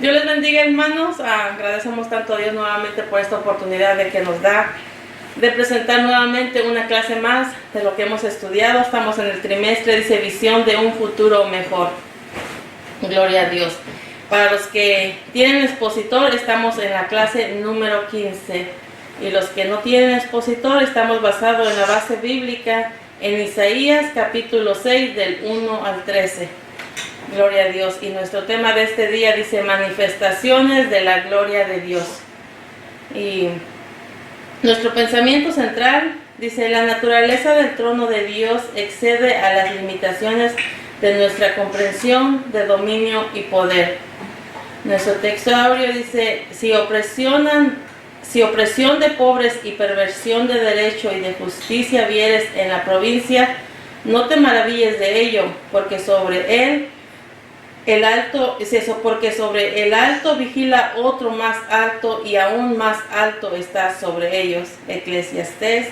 Dios les bendiga, hermanos. Agradecemos tanto a Dios nuevamente por esta oportunidad de que nos da de presentar nuevamente una clase más de lo que hemos estudiado. Estamos en el trimestre, dice visión de un futuro mejor. Gloria a Dios. Para los que tienen expositor, estamos en la clase número 15. Y los que no tienen expositor, estamos basados en la base bíblica en Isaías capítulo 6 del 1 al 13. Gloria a Dios. Y nuestro tema de este día dice manifestaciones de la gloria de Dios. Y nuestro pensamiento central dice la naturaleza del trono de Dios excede a las limitaciones de nuestra comprensión de dominio y poder. Nuestro texto áureo dice si opresión de pobres y perversión de derecho y de justicia vieres en la provincia, no te maravilles de ello, porque sobre el alto vigila otro más alto y aún más alto está sobre ellos. Eclesiastés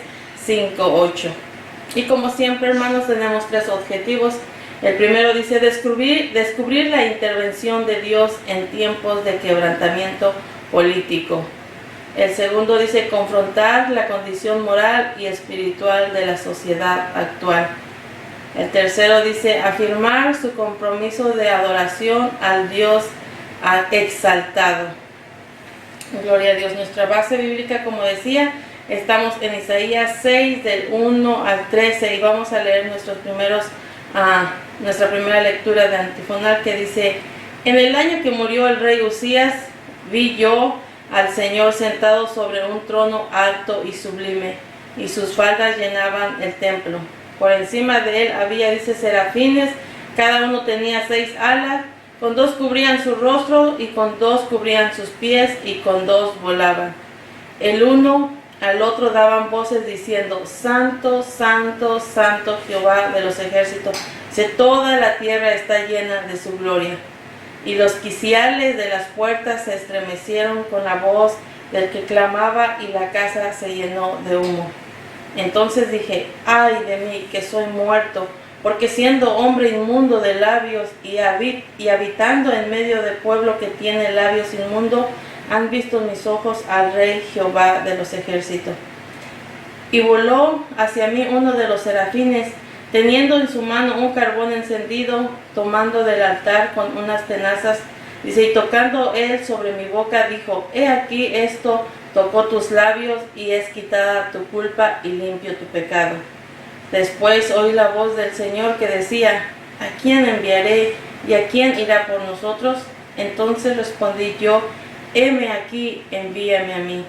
5:8. Y como siempre, hermanos, tenemos tres objetivos. El primero dice descubrir la intervención de Dios en tiempos de quebrantamiento político. El segundo dice confrontar la condición moral y espiritual de la sociedad actual. El tercero dice afirmar su compromiso de adoración al Dios exaltado. Gloria a Dios. Nuestra base bíblica, como decía, estamos en Isaías 6 del 1 al 13 y vamos a leer nuestra primera lectura de antifonal que dice: en el año que murió el rey Usías, vi yo al Señor sentado sobre un trono alto y sublime, y sus faldas llenaban el templo. Por encima de él había, dice, serafines, cada uno tenía 6 alas, con 2 cubrían su rostro, y con 2 cubrían sus pies, y con 2 volaban. El uno al otro daban voces diciendo: Santo, Santo, Santo Jehová de los ejércitos, que toda la tierra está llena de su gloria. Y los quiciales de las puertas se estremecieron con la voz del que clamaba, y la casa se llenó de humo. Entonces dije: ay de mí, que soy muerto, porque siendo hombre inmundo de labios y habitando en medio de pueblo que tiene labios inmundos, han visto mis ojos al Rey Jehová de los ejércitos. Y voló hacia mí uno de los serafines, teniendo en su mano un carbón encendido, tomando del altar con unas tenazas, dice, y tocando él sobre mi boca, dijo: he aquí esto tocó tus labios, y es quitada tu culpa y limpio tu pecado. Después oí la voz del Señor que decía: ¿a quién enviaré, y a quién irá por nosotros? Entonces respondí yo: heme aquí, envíame a mí.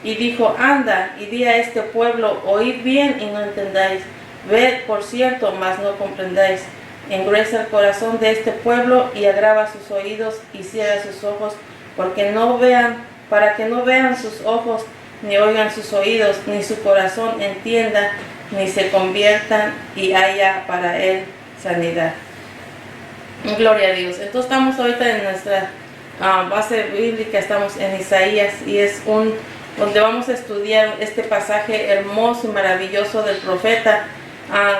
Y dijo: anda, y di a este pueblo, oíd bien y no entendáis, ved por cierto, mas no comprendáis. Engruesa el corazón de este pueblo, y agrava sus oídos, y cierra sus ojos, para que no vean sus ojos, ni oigan sus oídos, ni su corazón entienda, ni se conviertan, y haya para él sanidad. Gloria a Dios. Entonces estamos ahorita en nuestra base bíblica, estamos en Isaías, y es donde vamos a estudiar este pasaje hermoso y maravilloso del profeta,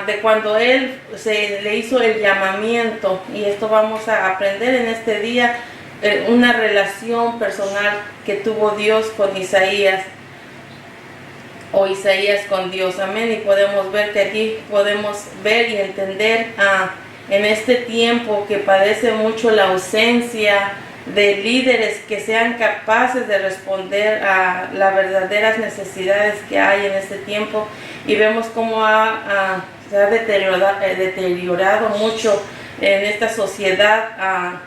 de cuando él le hizo el llamamiento. Y esto vamos a aprender en este día, una relación personal que tuvo Dios con Isaías, o Isaías con Dios. Amén. Y podemos ver que aquí podemos ver y entender en este tiempo que padece mucho la ausencia de líderes que sean capaces de responder a las verdaderas necesidades que hay en este tiempo. Y vemos cómo se ha deteriorado mucho en esta sociedad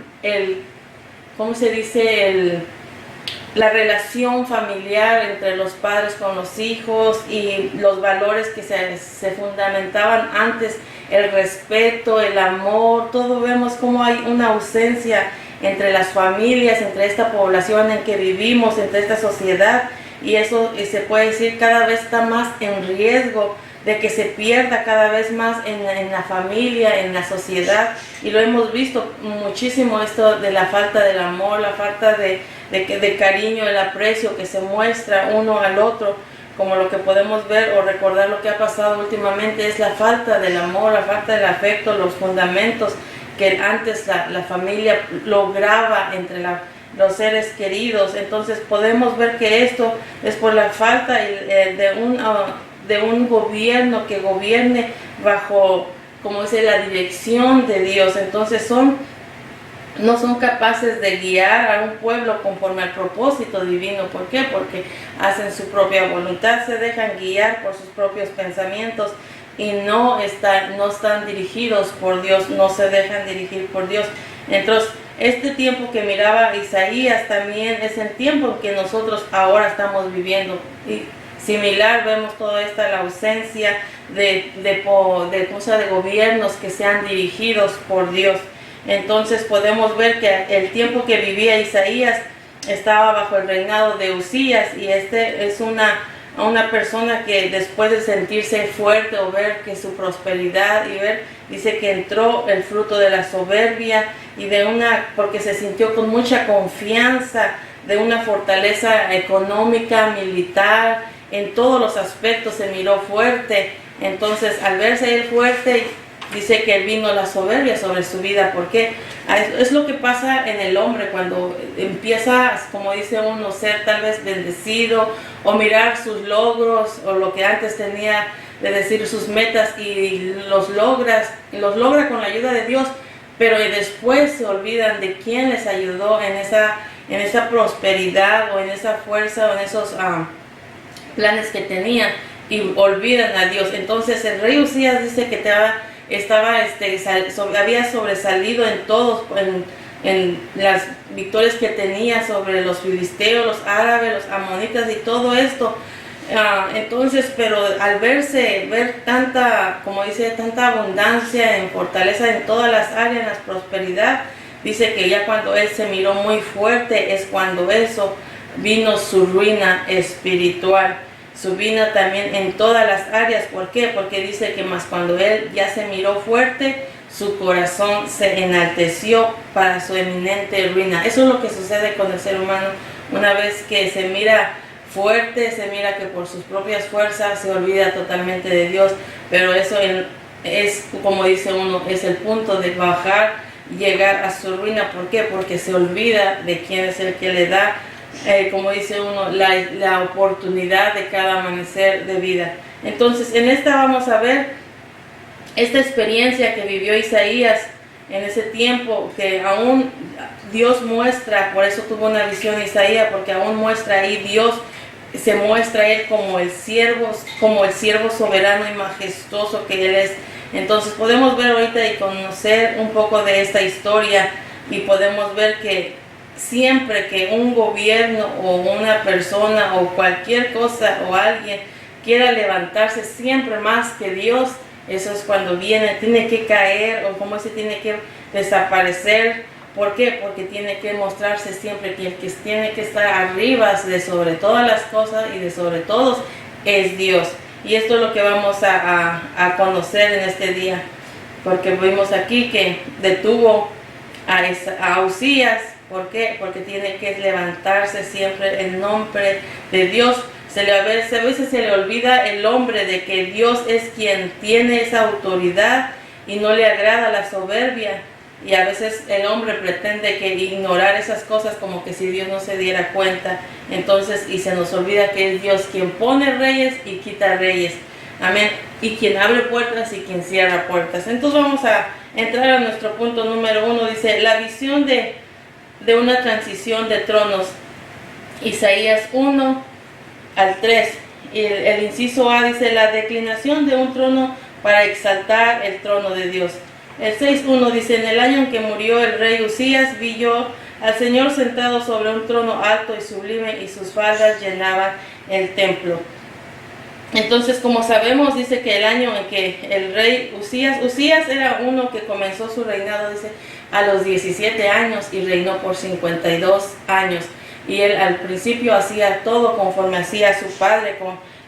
la relación familiar entre los padres con los hijos, y los valores que se fundamentaban antes, el respeto, el amor. Todo vemos cómo hay una ausencia entre las familias, entre esta población en que vivimos, entre esta sociedad, y eso se puede decir cada vez está más en riesgo de que se pierda cada vez más en la familia, en la sociedad. Y lo hemos visto muchísimo, esto de la falta del amor, la falta de cariño, el aprecio que se muestra uno al otro. Como lo que podemos ver o recordar lo que ha pasado últimamente es la falta del amor, la falta del afecto, los fundamentos que antes la familia lograba los seres queridos. Entonces podemos ver que esto es por la falta de un gobierno que gobierne bajo, como dice, la dirección de Dios. Entonces no son capaces de guiar a un pueblo conforme al propósito divino. ¿Por qué? Porque hacen su propia voluntad, se dejan guiar por sus propios pensamientos y no están dirigidos por Dios, no se dejan dirigir por Dios. Entonces, este tiempo que miraba Isaías también es el tiempo que nosotros ahora estamos viviendo. Y similar, vemos toda esta la ausencia de gobiernos que sean dirigidos por Dios. Entonces podemos ver que el tiempo que vivía Isaías estaba bajo el reinado de Usías, y este es una persona que después de sentirse fuerte o ver que su prosperidad dice que entró el fruto de la soberbia y porque se sintió con mucha confianza de una fortaleza económica, militar, en todos los aspectos se miró fuerte. Entonces al verse él fuerte, dice que vino la soberbia sobre su vida. Porque es lo que pasa en el hombre cuando empieza, como dice uno, ser tal vez bendecido o mirar sus logros o lo que antes tenía, de decir sus metas, y los logra con la ayuda de Dios, pero después se olvidan de quién les ayudó en esa prosperidad o en esa fuerza o en esos planes que tenían, y olvidan a Dios. Entonces el rey Usías dice que había sobresalido en todos, en las victorias que tenía sobre los filisteos, los árabes, los amonitas y todo esto. Entonces, pero al ver tanta, como dice, tanta abundancia en fortaleza en todas las áreas, en la prosperidad, dice que ya cuando él se miró muy fuerte es cuando vino su ruina espiritual. Su vida también en todas las áreas. ¿Por qué? Porque dice que más cuando él ya se miró fuerte, su corazón se enalteció para su eminente ruina. Eso es lo que sucede con el ser humano. Una vez que se mira fuerte, se mira que por sus propias fuerzas se olvida totalmente de Dios. Pero eso es, como dice uno, es el punto de bajar, llegar a su ruina. ¿Por qué? Porque se olvida de quién es el que le da, como dice uno, la oportunidad de cada amanecer de vida. Entonces en esta vamos a ver esta experiencia que vivió Isaías en ese tiempo, que aún Dios muestra, por eso tuvo una visión Isaías, porque aún muestra ahí Dios, se muestra él como el siervo soberano y majestuoso que él es. Entonces podemos ver ahorita y conocer un poco de esta historia, y podemos ver que siempre que un gobierno o una persona o cualquier cosa o alguien quiera levantarse siempre más que Dios, eso es cuando tiene que caer, o como se tiene que desaparecer. ¿Por qué? Porque tiene que mostrarse siempre que el que tiene que estar arriba de sobre todas las cosas y de sobre todos es Dios. Y esto es lo que vamos a conocer en este día, porque vimos aquí que detuvo a Usías. ¿Por qué? Porque tiene que levantarse siempre en nombre de Dios. A veces se le olvida el hombre de que Dios es quien tiene esa autoridad y no le agrada la soberbia. Y a veces el hombre pretende ignorar esas cosas como que si Dios no se diera cuenta. Entonces, y se nos olvida que es Dios quien pone reyes y quita reyes. Amén. Y quien abre puertas y quien cierra puertas. Entonces vamos a entrar a nuestro punto número 1. Dice, la visión de una transición de tronos. Isaías 1 al 3. Y el inciso A dice, la declinación de un trono para exaltar el trono de Dios. El 6.1 dice, en el año en que murió el rey Usías, vi yo al Señor sentado sobre un trono alto y sublime, y sus faldas llenaban el templo. Entonces, como sabemos, dice que el año en que el rey Usías era uno que comenzó su reinado, dice, a los 17 años y reinó por 52 años. Y él al principio hacía todo conforme hacía su padre,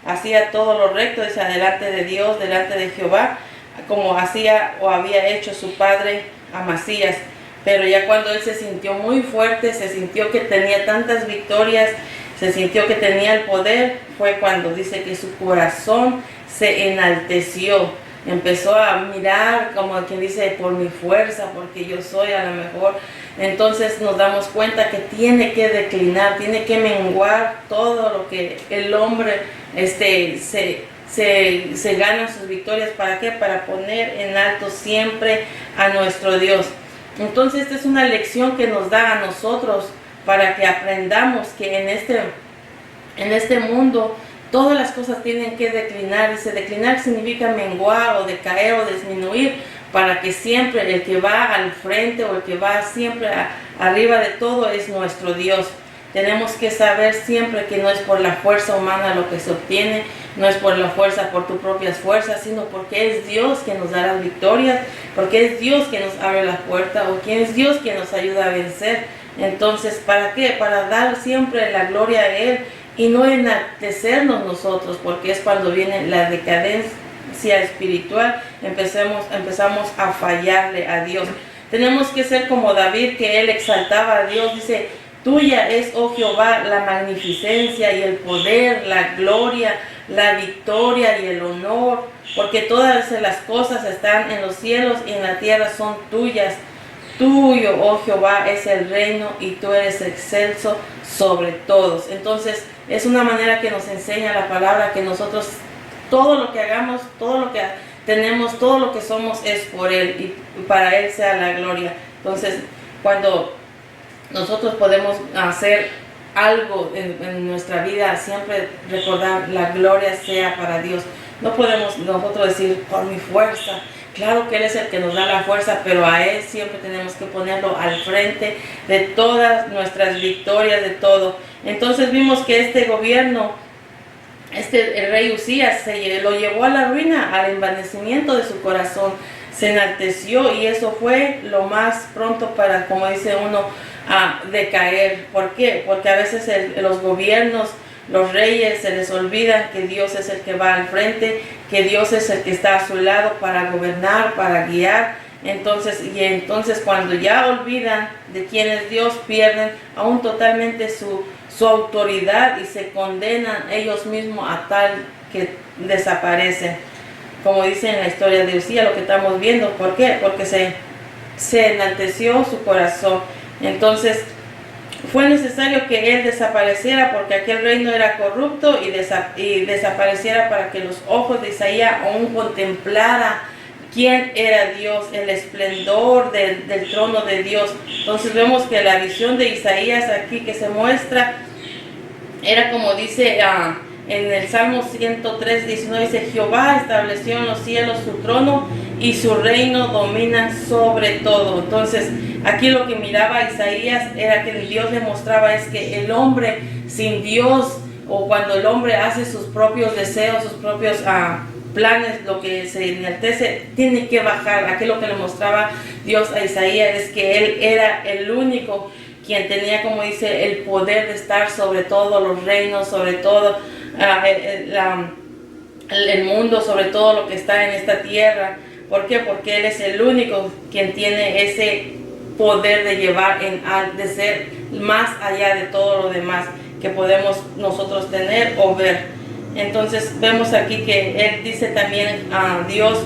hacía todo lo recto, dice, delante de Dios, delante de Jehová, como hacía o había hecho su padre Amasías. Pero ya cuando él se sintió muy fuerte, se sintió que tenía tantas victorias, se sintió que tenía el poder, fue cuando dice que su corazón se enalteció. empezó a mirar como quien dice por mi fuerza, porque yo soy a lo mejor. Entonces nos damos cuenta que tiene que declinar, tiene que menguar todo lo que el hombre se gana sus victorias. ¿Para qué? Para poner en alto siempre a nuestro Dios. Entonces esta es una lección que nos da a nosotros para que aprendamos que en este mundo todas las cosas tienen que declinar. Declinar significa menguar o decaer o disminuir, para que siempre el que va al frente o el que va siempre arriba de todo es nuestro Dios. Tenemos que saber siempre que no es por la fuerza humana lo que se obtiene, no es por la fuerza, por tus propias fuerzas, sino porque es Dios quien nos da las victorias, porque es Dios quien nos abre la puerta, o quien es Dios quien nos ayuda a vencer. Entonces, ¿para qué? Para dar siempre la gloria a Él y no enaltecernos nosotros, porque es cuando viene la decadencia espiritual, empezamos a fallarle a Dios. Tenemos que ser como David, que él exaltaba a Dios, dice: tuya es, oh Jehová, la magnificencia y el poder, la gloria, la victoria y el honor, porque todas las cosas están en los cielos y en la tierra son tuyas. Tuyo, oh Jehová, es el reino y tú eres excelso sobre todos. Entonces es una manera que nos enseña la palabra, que nosotros todo lo que hagamos, todo lo que tenemos, todo lo que somos es por Él y para Él sea la gloria. Entonces cuando nosotros podemos hacer algo en nuestra vida, siempre recordar la gloria sea para Dios. No podemos nosotros decir por mi fuerza. Claro que Él es el que nos da la fuerza, pero a Él siempre tenemos que ponerlo al frente de todas nuestras victorias, de todo. Entonces vimos que este gobierno, el rey Usías, lo llevó a la ruina, al envanecimiento de su corazón. Se enalteció y eso fue lo más pronto para, como dice uno, a decaer. ¿Por qué? Porque a veces los gobiernos, los reyes, se les olvida que Dios es el que va al frente, que Dios es el que está a su lado para gobernar, para guiar. Entonces cuando ya olvidan de quién es Dios, pierden aún totalmente su autoridad y se condenan ellos mismos a tal que desaparecen. Como dice en la historia de Usías, lo que estamos viendo. ¿Por qué? Porque se enalteció su corazón. Entonces fue necesario que él desapareciera, porque aquel reino era corrupto, y desapareciera para que los ojos de Isaías aún contemplara quién era Dios, el esplendor del trono de Dios. Entonces vemos que la visión de Isaías aquí que se muestra era como dice en el Salmo 103, 19, dice: Jehová estableció en los cielos su trono y su reino domina sobre todo. Entonces aquí lo que miraba Isaías era que Dios le mostraba es que el hombre sin Dios, o cuando el hombre hace sus propios deseos, sus propios planes, lo que se enaltece, tiene que bajar. Aquí lo que le mostraba Dios a Isaías es que él era el único quien tenía, como dice, el poder de estar sobre todos los reinos, sobre todo el mundo, sobre todo lo que está en esta tierra. ¿Por qué? Porque Él es el único quien tiene ese poder de llevar, de ser más allá de todo lo demás que podemos nosotros tener o ver. Entonces vemos aquí que Él dice también a Dios.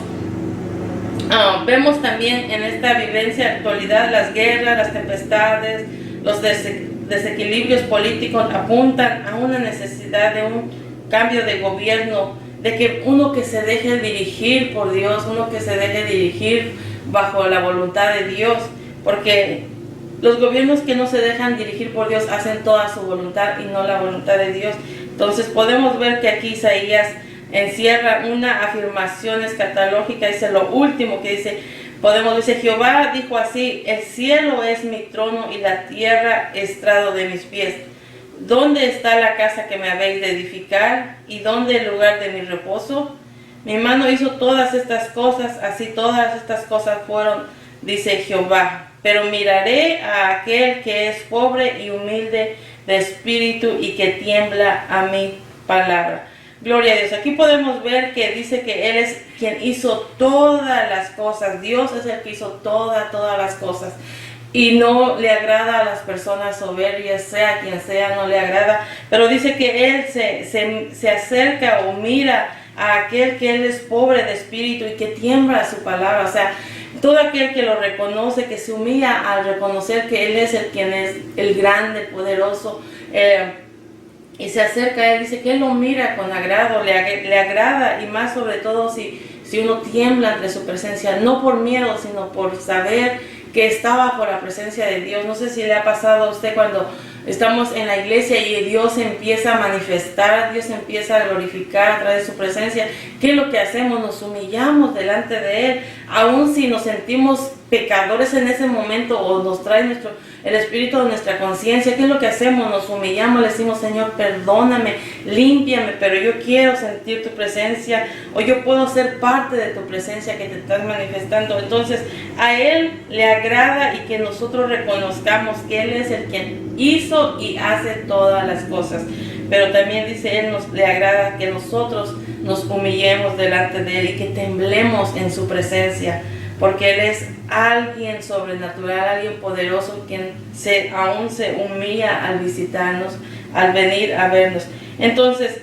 Vemos también en esta vivencia actualidad las guerras, las tempestades, los desequilibrios políticos apuntan a una necesidad de un cambio de gobierno, de que uno que se deje dirigir por Dios, uno que se deje dirigir bajo la voluntad de Dios, porque los gobiernos que no se dejan dirigir por Dios hacen toda su voluntad y no la voluntad de Dios. Entonces podemos ver que aquí Isaías encierra una afirmación escatológica. Dice lo último que dice, dice: Jehová dijo así: el cielo es mi trono y la tierra estrado de mis pies. ¿Dónde está la casa que me habéis de edificar? ¿Y dónde el lugar de mi reposo? Mi mano hizo todas estas cosas, así todas estas cosas fueron, dice Jehová. Pero miraré a aquel que es pobre y humilde de espíritu y que tiembla a mi palabra. Gloria a Dios. Aquí podemos ver que dice que Él es quien hizo todas las cosas. Dios es el que hizo todas las cosas. Y no le agrada a las personas soberbias, sea quien sea, no le agrada. Pero dice que Él se acerca o mira a aquel que Él es pobre de espíritu y que tiembla su palabra. O sea, todo aquel que lo reconoce, que se humilla al reconocer que Él es el quien es el grande, poderoso, y se acerca a Él, dice que Él lo mira con agrado, le agrada, y más sobre todo si uno tiembla ante su presencia, no por miedo, sino por saber que está bajo la presencia de Dios. No sé si le ha pasado a usted cuando estamos en la iglesia y Dios empieza a manifestar, Dios empieza a glorificar a través de su presencia. ¿Qué es lo que hacemos? Nos humillamos delante de Él, aun si nos sentimos pecadores en ese momento o nos trae el espíritu de nuestra conciencia. ¿Qué es lo que hacemos? Nos humillamos, le decimos: Señor, perdóname, límpiame, pero yo quiero sentir tu presencia, o yo puedo ser parte de tu presencia que te estás manifestando. Entonces a Él le agrada y que nosotros reconozcamos que Él es el quien hizo y hace todas las cosas. Pero también dice Él, le agrada que nosotros nos humillemos delante de Él y que temblemos en su presencia, porque Él es alguien sobrenatural, alguien poderoso, quien aún se humilla al visitarnos, al venir a vernos. Entonces,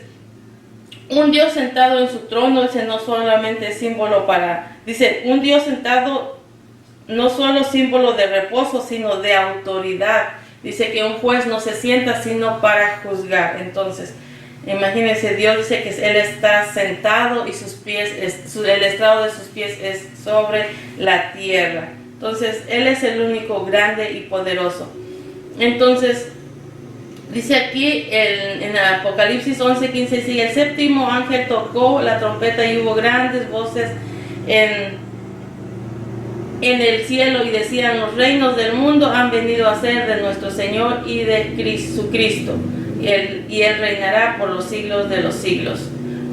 un Dios sentado en su trono, dice, no solamente símbolo dice, un Dios sentado no solo símbolo de reposo, sino de autoridad. Dice que un juez no se sienta sino para juzgar. Entonces, imagínense, Dios dice que Él está sentado y sus pies, el estrado de sus pies es sobre la tierra. Entonces, Él es el único grande y poderoso. Entonces, dice aquí en Apocalipsis 11:15, sigue: el séptimo ángel tocó la trompeta y hubo grandes voces en el cielo y decían: los reinos del mundo han venido a ser de nuestro Señor y de Jesucristo, y Él reinará por los siglos de los siglos.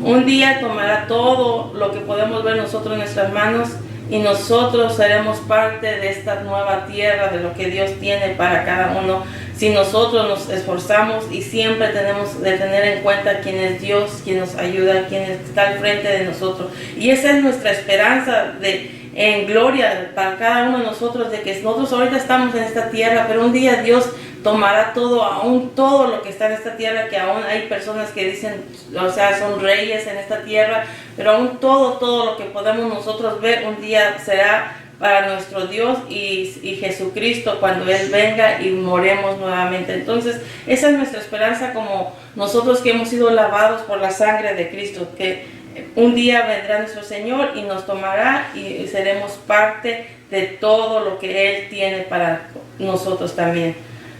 Un día tomará todo lo que podemos ver nosotros en nuestras manos y nosotros seremos parte de esta nueva tierra, de lo que Dios tiene para cada uno, si nosotros nos esforzamos y siempre tenemos de tener en cuenta quién es Dios, quién nos ayuda, quién está al frente de nosotros. Y esa es nuestra esperanza en gloria para cada uno de nosotros, de que nosotros ahorita estamos en esta tierra, pero un día Dios tomará todo lo que está en esta tierra, que aún hay personas que dicen, o sea, son reyes en esta tierra, pero aún todo lo que podemos nosotros ver un día será para nuestro Dios y Jesucristo cuando Él venga y moremos nuevamente. Entonces, esa es nuestra esperanza, como nosotros que hemos sido lavados por la sangre de Cristo, que un día vendrá nuestro Señor y nos tomará y seremos parte de todo lo que Él tiene para nosotros también.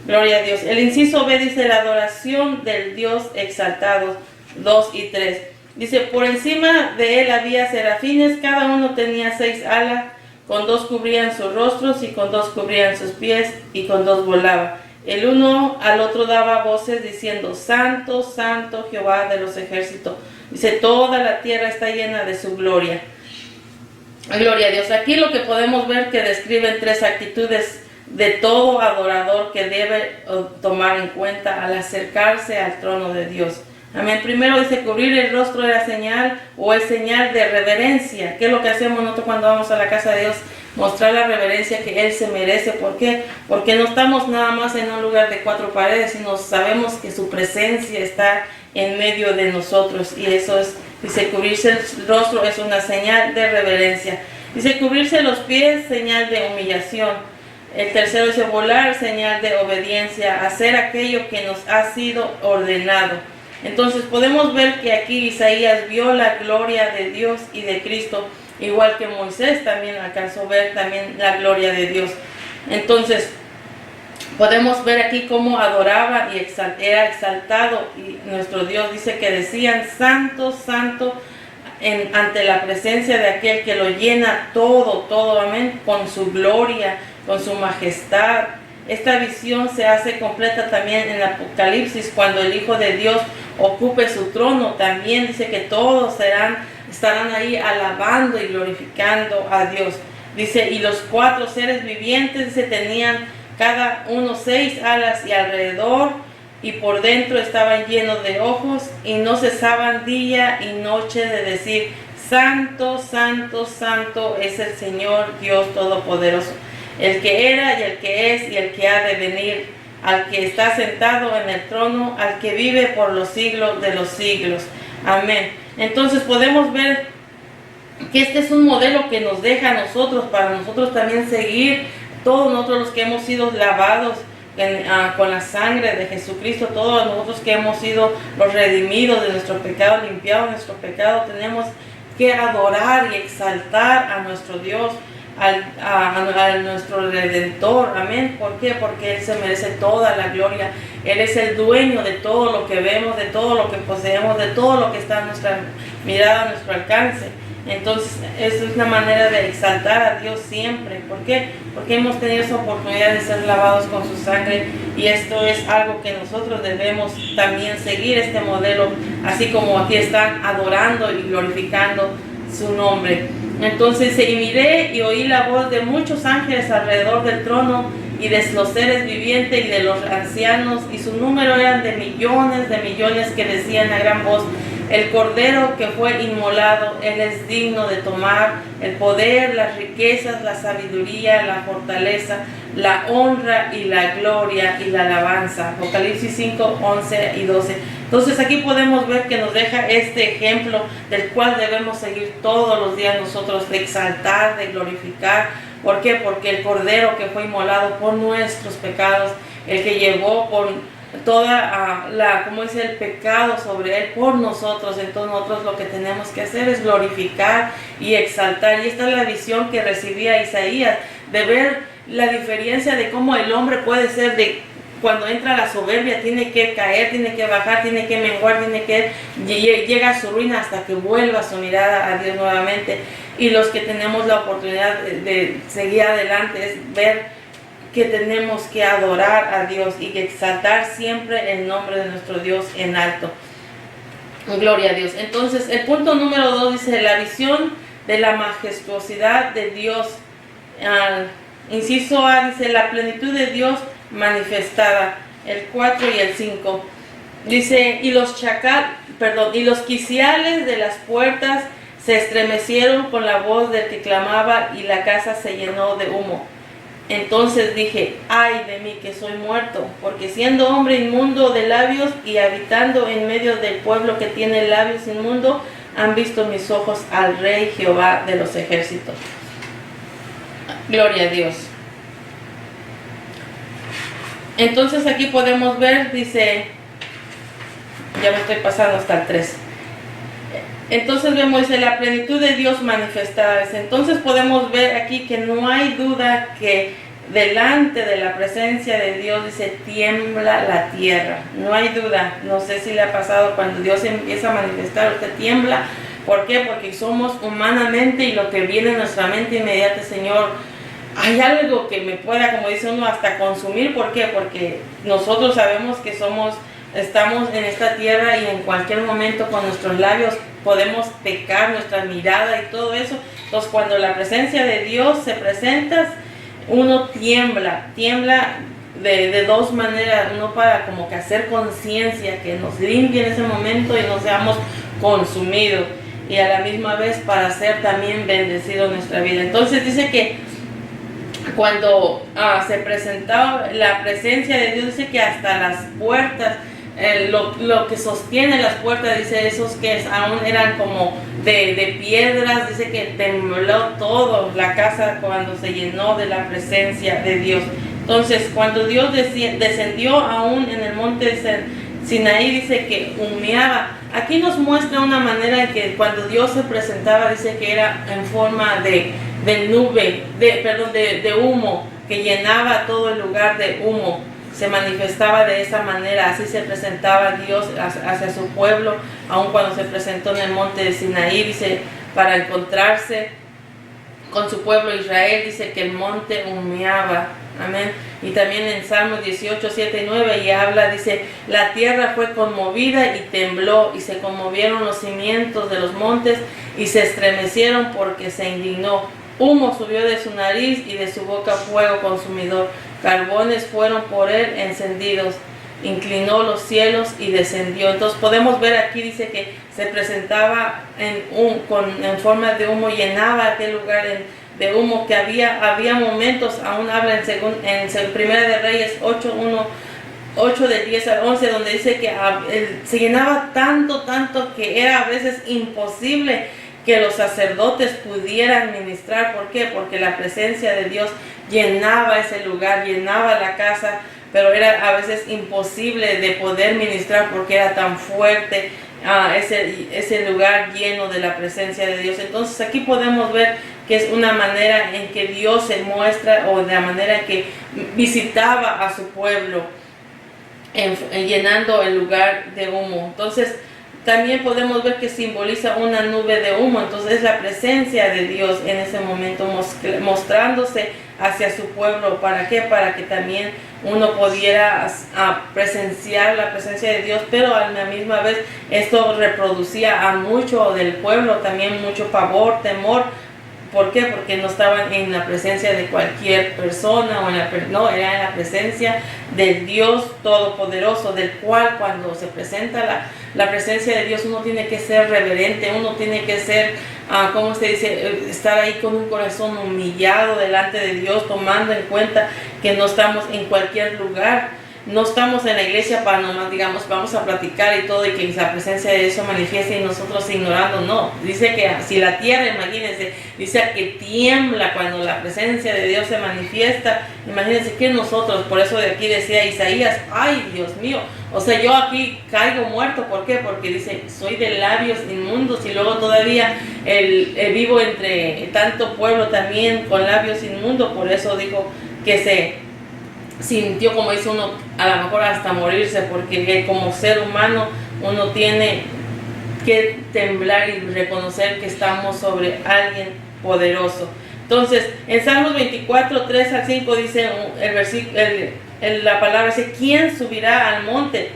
Gloria a Dios. El inciso B dice: la adoración del Dios exaltado, 2 y 3. Dice: por encima de Él había serafines, cada uno tenía 6 alas, con 2 cubrían sus rostros y con 2 cubrían sus pies y con 2 volaba. El uno al otro daba voces diciendo: Santo, Santo, Jehová de los ejércitos. Dice: toda la tierra está llena de su gloria. Gloria a Dios. Aquí lo que podemos ver que describen 3 actitudes de todo adorador que debe tomar en cuenta al acercarse al trono de Dios. Amén. Primero dice: cubrir el rostro era señal o es señal de reverencia. ¿Qué es lo que hacemos nosotros cuando vamos a la casa de Dios? Mostrar la reverencia que Él se merece. ¿Por qué? Porque no estamos nada más en un lugar de 4 paredes, sino sabemos que su presencia está en medio de nosotros. Y eso es, dice, cubrirse el rostro es una señal de reverencia. Dice: cubrirse los pies, señal de humillación. El tercero dice: volar, señal de obediencia, hacer aquello que nos ha sido ordenado. Entonces podemos ver que aquí Isaías vio la gloria de Dios y de Cristo, igual que Moisés también alcanzó a ver también la gloria de Dios. Entonces podemos ver aquí cómo adoraba y era exaltado, y nuestro Dios dice que decían: Santo, Santo, ante la presencia de aquel que lo llena todo, amén, con su gloria, con su majestad. Esta visión se hace completa también en Apocalipsis, cuando el Hijo de Dios ocupe su trono. También dice que todos estarán ahí alabando y glorificando a Dios. Dice: y los 4 seres vivientes tenían cada uno 6 alas y alrededor y por dentro estaban llenos de ojos, y no cesaban día y noche de decir: Santo, Santo, Santo es el Señor Dios Todopoderoso, el que era y el que es y el que ha de venir, al que está sentado en el trono, al que vive por los siglos de los siglos. Amén. Entonces podemos ver que este es un modelo que nos deja a nosotros, para nosotros también seguir, todos nosotros los que hemos sido lavados con la sangre de Jesucristo, todos nosotros que hemos sido los redimidos de nuestro pecado, limpiados de nuestro pecado, tenemos que adorar y exaltar a nuestro Dios, a nuestro Redentor. Amén. ¿Por qué? Porque Él se merece toda la gloria. Él es el dueño de todo lo que vemos, de todo lo que poseemos, de todo lo que está a nuestra mirada, a nuestro alcance. Entonces, es una manera de exaltar a Dios siempre. ¿Por qué? Porque hemos tenido esa oportunidad de ser lavados con su sangre, y esto es algo que nosotros debemos también seguir, este modelo, así como aquí están adorando y glorificando su nombre. Entonces, y miré y oí la voz de muchos ángeles alrededor del trono y de los seres vivientes y de los ancianos, y su número eran de millones, que decían a gran voz: el Cordero que fue inmolado, Él es digno de tomar el poder, las riquezas, la sabiduría, la fortaleza, la honra y la gloria y la alabanza. Apocalipsis 5, 11 y 12. Entonces aquí podemos ver que nos deja este ejemplo del cual debemos seguir todos los días nosotros, de exaltar, de glorificar. ¿Por qué? Porque el Cordero que fue inmolado por nuestros pecados, el que llevó por toda como dice, el pecado sobre Él por nosotros. Entonces nosotros lo que tenemos que hacer es glorificar y exaltar. Y esta es la visión que recibía Isaías, de ver la diferencia de cómo el hombre puede ser, de cuando entra la soberbia, tiene que caer, tiene que bajar, tiene que menguar, tiene que llega a su ruina hasta que vuelva su mirada a Dios nuevamente. Y los que tenemos la oportunidad de seguir adelante es ver que tenemos que adorar a Dios y exaltar siempre el nombre de nuestro Dios en alto. Gloria a Dios. Entonces, el punto número 2 dice: la visión de la majestuosidad de Dios. Inciso A dice: la plenitud de Dios manifestada. El 4 y el 5 dice: y los quiciales de las puertas se estremecieron con la voz del que clamaba, y la casa se llenó de humo. Entonces dije: ay de mí, que soy muerto, porque siendo hombre inmundo de labios y habitando en medio del pueblo que tiene labios inmundos, han visto mis ojos al Rey Jehová de los ejércitos. Gloria a Dios. Entonces aquí podemos ver, dice, ya me estoy pasando hasta el 3. Entonces vemos, dice, la plenitud de Dios manifestada. Entonces podemos ver aquí que no hay duda que delante de la presencia de Dios, dice, tiembla la tierra. No hay duda. No sé si le ha pasado cuando Dios empieza a manifestar, usted tiembla. ¿Por qué? Porque somos humanamente, y lo que viene en nuestra mente inmediata: Señor, hay algo que me pueda, como dice uno, hasta consumir. ¿Por qué? Porque nosotros sabemos que estamos en esta tierra, y en cualquier momento con nuestros labios podemos pecar, nuestra mirada y todo eso. Entonces, cuando la presencia de Dios se presenta, uno tiembla de dos maneras. Uno, para como que hacer conciencia, que nos limpie en ese momento y no seamos consumidos, y a la misma vez para ser también bendecido en nuestra vida. Entonces dice que cuando se presentaba la presencia de Dios, dice que hasta las puertas, lo que sostiene las puertas, dice, esos que aún eran como de piedras, dice que tembló todo la casa cuando se llenó de la presencia de Dios. Entonces, cuando Dios descendió aún en el monte de Sinaí, dice que humeaba. Aquí nos muestra una manera en que cuando Dios se presentaba, dice que era en forma de nube, de humo, que llenaba todo el lugar de humo. Se manifestaba de esa manera, así se presentaba Dios hacia su pueblo, aun cuando se presentó en el monte de Sinaí, dice, para encontrarse con su pueblo Israel, dice que el monte humeaba. Amén. Y también en Salmos 18, 7 y 9, y habla, dice, la tierra fue conmovida y tembló, y se conmovieron los cimientos de los montes, y se estremecieron porque se indignó. Humo subió de su nariz, y de su boca fuego consumidor. Carbones fueron por él encendidos. Inclinó los cielos y descendió. Entonces podemos ver aquí, dice que se presentaba en forma de humo, llenaba aquel lugar de humo, que había momentos, aún habla en Primera de Reyes 8:1, 8 del 10 al 11, donde dice que se llenaba tanto que era a veces imposible que los sacerdotes pudieran ministrar. ¿Por qué? Porque la presencia de Dios llenaba ese lugar, llenaba la casa, pero era a veces imposible de poder ministrar porque era tan fuerte ese lugar lleno de la presencia de Dios. Entonces aquí podemos ver que es una manera en que Dios se muestra, o de la manera en que visitaba a su pueblo, llenando el lugar de humo. Entonces también podemos ver que simboliza una nube de humo. Entonces es la presencia de Dios en ese momento mostrándose hacia su pueblo. ¿Para qué? Para que también uno pudiera presenciar la presencia de Dios, pero a la misma vez esto reproducía a mucho del pueblo también mucho pavor, temor. ¿Por qué? Porque no estaban en la presencia de cualquier persona, no, era en la presencia del Dios Todopoderoso, del cual cuando se presenta la presencia de Dios uno tiene que ser reverente, uno tiene que ser, ¿cómo se dice? Estar ahí con un corazón humillado delante de Dios, tomando en cuenta que no estamos en cualquier lugar. No estamos en la iglesia para nomás, digamos, vamos a platicar y todo, y que la presencia de Dios se manifieste y nosotros ignorando. No, dice que si la tierra, imagínense, dice que tiembla cuando la presencia de Dios se manifiesta. Imagínense que nosotros, por eso de aquí decía Isaías, ay Dios mío, o sea, yo aquí caigo muerto. ¿Por qué? Porque dice, soy de labios inmundos, y luego todavía vivo entre tanto pueblo también con labios inmundos. Por eso dijo que se sintió, como dice uno, a lo mejor hasta morirse, porque como ser humano uno tiene que temblar y reconocer que estamos sobre alguien poderoso. Entonces en Salmos 24, 3 al 5 dice el versículo, la palabra dice, ¿quién subirá al monte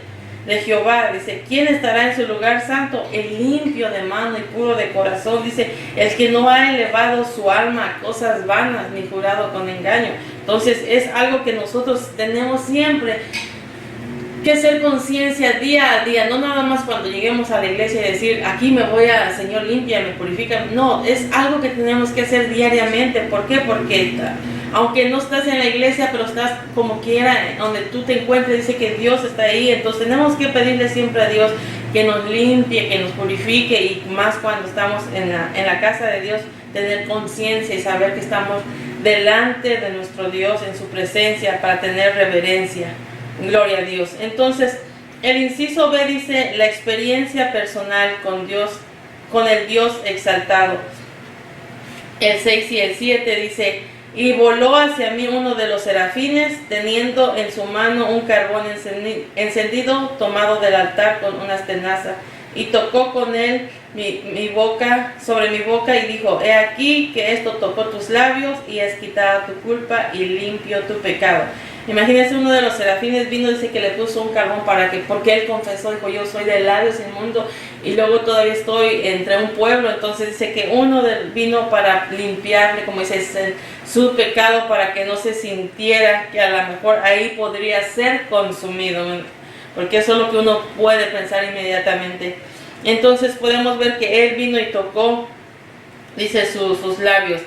de Jehová? Dice, ¿quién estará en su lugar santo? El limpio de mano y puro de corazón, dice, el que no ha elevado su alma a cosas vanas ni jurado con engaño. Entonces es algo que nosotros tenemos siempre que hacer conciencia día a día, no nada más cuando lleguemos a la iglesia y decir, aquí me voy a, Señor, limpia, me purifica. No, es algo que tenemos que hacer diariamente. ¿Por qué? Porque aunque no estás en la iglesia, pero estás como quiera, donde tú te encuentres, dice que Dios está ahí. Entonces tenemos que pedirle siempre a Dios que nos limpie, que nos purifique, y más cuando estamos en la casa de Dios, tener conciencia y saber que estamos delante de nuestro Dios, en su presencia, para tener reverencia. Gloria a Dios. Entonces el inciso B dice la experiencia personal con Dios, con el Dios exaltado. El 6 y el 7 dice, y voló hacia mí uno de los serafines, teniendo en su mano un carbón encendido tomado del altar con unas tenazas, y tocó con él mi boca, sobre mi boca, y dijo, he aquí que esto tocó tus labios, y es quitada tu culpa y limpio tu pecado. Imagínense, uno de los serafines vino, dice que le puso un carbón porque él confesó, dijo, yo soy de labios inmundos, y luego todavía estoy entre un pueblo. Entonces dice que uno vino para limpiarle, como dice, su pecado, para que no se sintiera que a lo mejor ahí podría ser consumido, porque eso es lo que uno puede pensar inmediatamente. Entonces podemos ver que él vino y tocó, dice, sus labios.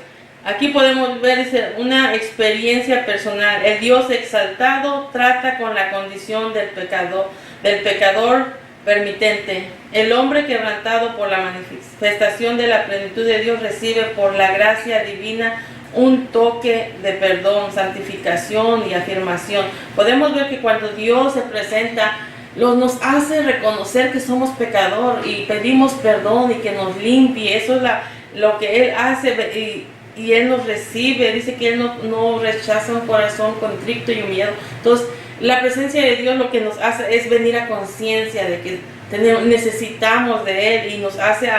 Aquí podemos ver, dice, una experiencia personal. El Dios exaltado trata con la condición del pecador permitente. El hombre quebrantado por la manifestación de la plenitud de Dios recibe por la gracia divina un toque de perdón, santificación y afirmación. Podemos ver que cuando Dios se presenta, nos hace reconocer que somos pecador y pedimos perdón y que nos limpie. Eso es lo que Él hace, y Él nos recibe. Dice que Él no rechaza un corazón contrito y humillado. Entonces la presencia de Dios lo que nos hace es venir a conciencia de que necesitamos de Él, y nos hace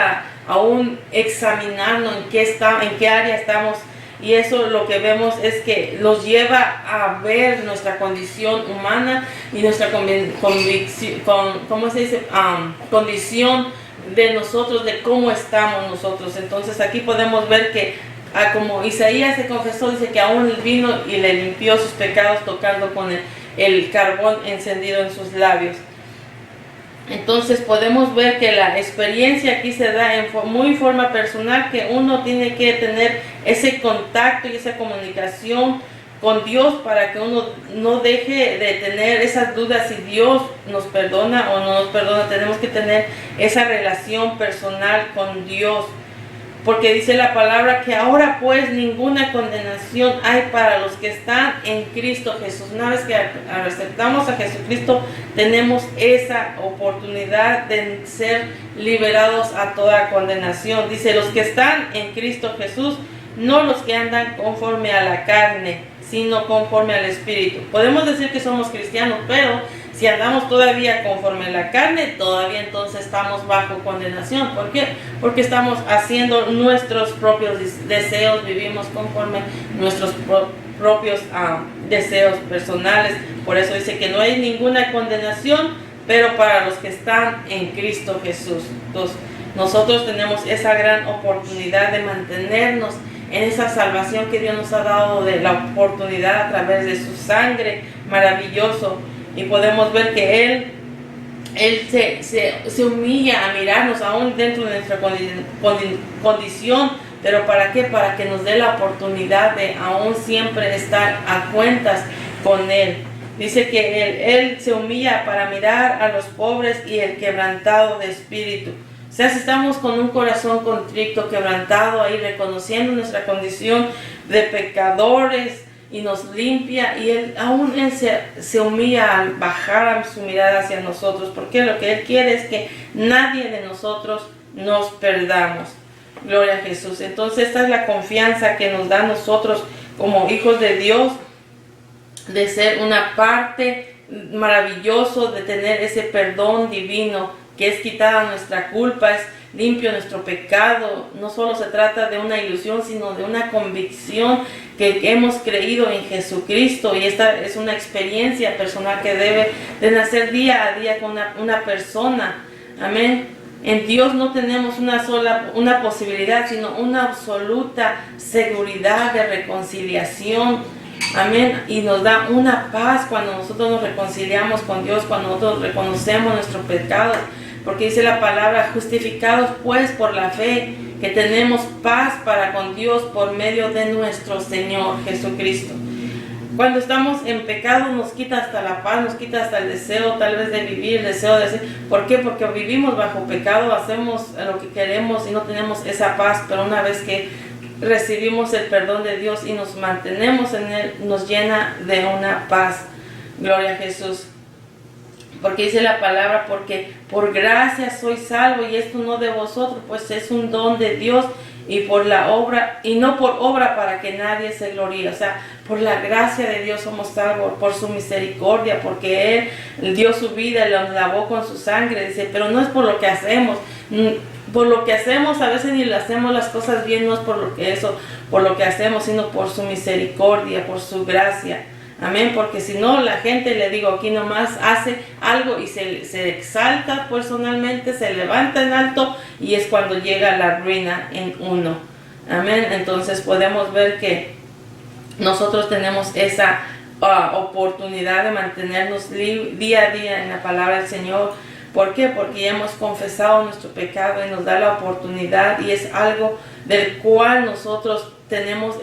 aún examinarnos en qué área estamos. Y eso lo que vemos es que nos lleva a ver nuestra condición humana y nuestra condición de nosotros, de cómo estamos nosotros. Entonces aquí podemos ver que como Isaías se confesó, dice que aún él vino y le limpió sus pecados tocando con el carbón encendido en sus labios. Entonces podemos ver que la experiencia aquí se da en muy forma personal, que uno tiene que tener ese contacto y esa comunicación con Dios para que uno no deje de tener esas dudas si Dios nos perdona o no nos perdona. Tenemos que tener esa relación personal con Dios, porque dice la palabra que ahora pues ninguna condenación hay para los que están en Cristo Jesús. Una vez que aceptamos a Jesucristo, tenemos esa oportunidad de ser liberados a toda condenación. Dice, los que están en Cristo Jesús, no los que andan conforme a la carne, sino conforme al Espíritu. Podemos decir que somos cristianos, pero si andamos todavía conforme a la carne, todavía entonces estamos bajo condenación. ¿Por qué? Porque estamos haciendo nuestros propios deseos, vivimos conforme nuestros propios deseos personales. Por eso dice que no hay ninguna condenación, pero para los que están en Cristo Jesús. Entonces, nosotros tenemos esa gran oportunidad de mantenernos en esa salvación que Dios nos ha dado, de la oportunidad a través de su sangre, maravilloso. Y podemos ver que Él se humilla a mirarnos aún dentro de nuestra condición. ¿Pero para qué? Para que nos dé la oportunidad de aún siempre estar a cuentas con Él. Dice que Él se humilla para mirar a los pobres y el quebrantado de espíritu. O sea, si estamos con un corazón contrito, quebrantado, ahí reconociendo nuestra condición de pecadores, y nos limpia, y Él se humilla al bajar su mirada hacia nosotros, porque lo que Él quiere es que nadie de nosotros nos perdamos. Gloria a Jesús. Entonces esta es la confianza que nos da a nosotros como hijos de Dios, de ser una parte maravilloso, de tener ese perdón divino, que es quitada nuestra culpa, es limpio nuestro pecado. No solo se trata de una ilusión, sino de una convicción que hemos creído en Jesucristo, y esta es una experiencia personal que debe de nacer día a día con una persona. Amén. En Dios no tenemos una posibilidad, sino una absoluta seguridad de reconciliación. Amén. Y nos da una paz cuando nosotros nos reconciliamos con Dios, cuando nosotros reconocemos nuestro pecado. Porque dice la palabra, justificados pues por la fe, que tenemos paz para con Dios por medio de nuestro Señor Jesucristo. Cuando estamos en pecado nos quita hasta la paz, nos quita hasta el deseo tal vez de vivir, el deseo de hacer. ¿Por qué? Porque vivimos bajo pecado, hacemos lo que queremos y no tenemos esa paz. Pero una vez que recibimos el perdón de Dios y nos mantenemos en Él, nos llena de una paz. Gloria a Jesús. Porque dice la palabra, porque por gracia soy salvo, y esto no de vosotros, pues es un don de Dios, y por la obra, y no por obra para que nadie se gloríe. O sea, por la gracia de Dios somos salvos, por su misericordia, porque Él dio su vida y nos lavó con su sangre. Dice, pero no es por lo que hacemos. Por lo que hacemos, a veces ni le hacemos las cosas bien, no es por lo que hacemos, sino por su misericordia, por su gracia. Amén, porque si no, la gente, le digo, aquí nomás hace algo y se exalta personalmente, se levanta en alto, y es cuando llega la ruina en uno. Amén. Entonces podemos ver que nosotros tenemos esa oportunidad de mantenernos día a día en la palabra del Señor. ¿Por qué? Porque ya hemos confesado nuestro pecado y nos da la oportunidad, y es algo del cual nosotros tenemos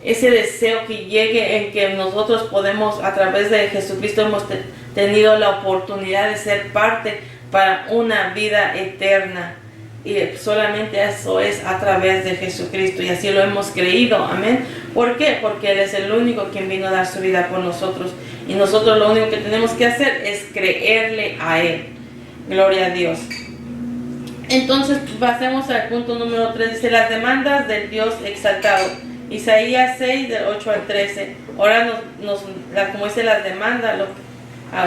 ese deseo que llegue, en que nosotros podemos, a través de Jesucristo, hemos tenido la oportunidad de ser parte para una vida eterna. Y solamente eso es a través de Jesucristo, y así lo hemos creído. Amén. ¿Por qué? Porque Él es el único quien vino a dar su vida por nosotros, y nosotros lo único que tenemos que hacer es creerle a Él. Gloria a Dios. Entonces pasemos al punto número 3. Dice, las demandas del Dios exaltado. Isaías 6, del 8 al 13. Ahora como dice las demandas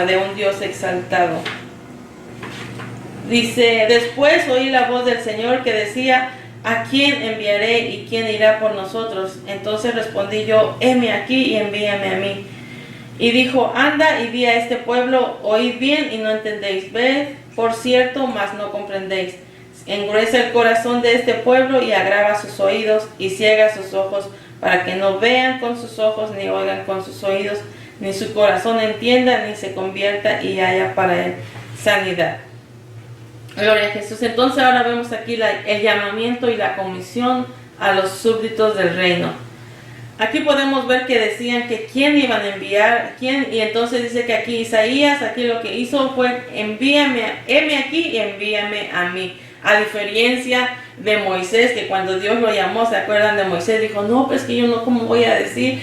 de un Dios exaltado. Dice, después oí la voz del Señor que decía, ¿a quién enviaré y quién irá por nosotros? Entonces respondí yo, heme aquí y envíame a mí. Y dijo, anda y di a este pueblo, oíd bien y no entendéis, ved por cierto, mas no comprendéis. Engruesa el corazón de este pueblo y agrava sus oídos y ciega sus ojos, para que no vean con sus ojos, ni oigan con sus oídos, ni su corazón entienda, ni se convierta y haya para él sanidad. Gloria a Jesús. Entonces ahora vemos aquí el llamamiento y la comisión a los súbditos del reino. aquí podemos ver que decían que quién iban a enviar, quién, y entonces dice que aquí Isaías, aquí lo que hizo fue heme aquí y envíame a mí. A diferencia de Moisés, que cuando Dios lo llamó, ¿se acuerdan de Moisés? Dijo, no, pues que yo no, ¿cómo voy a decir?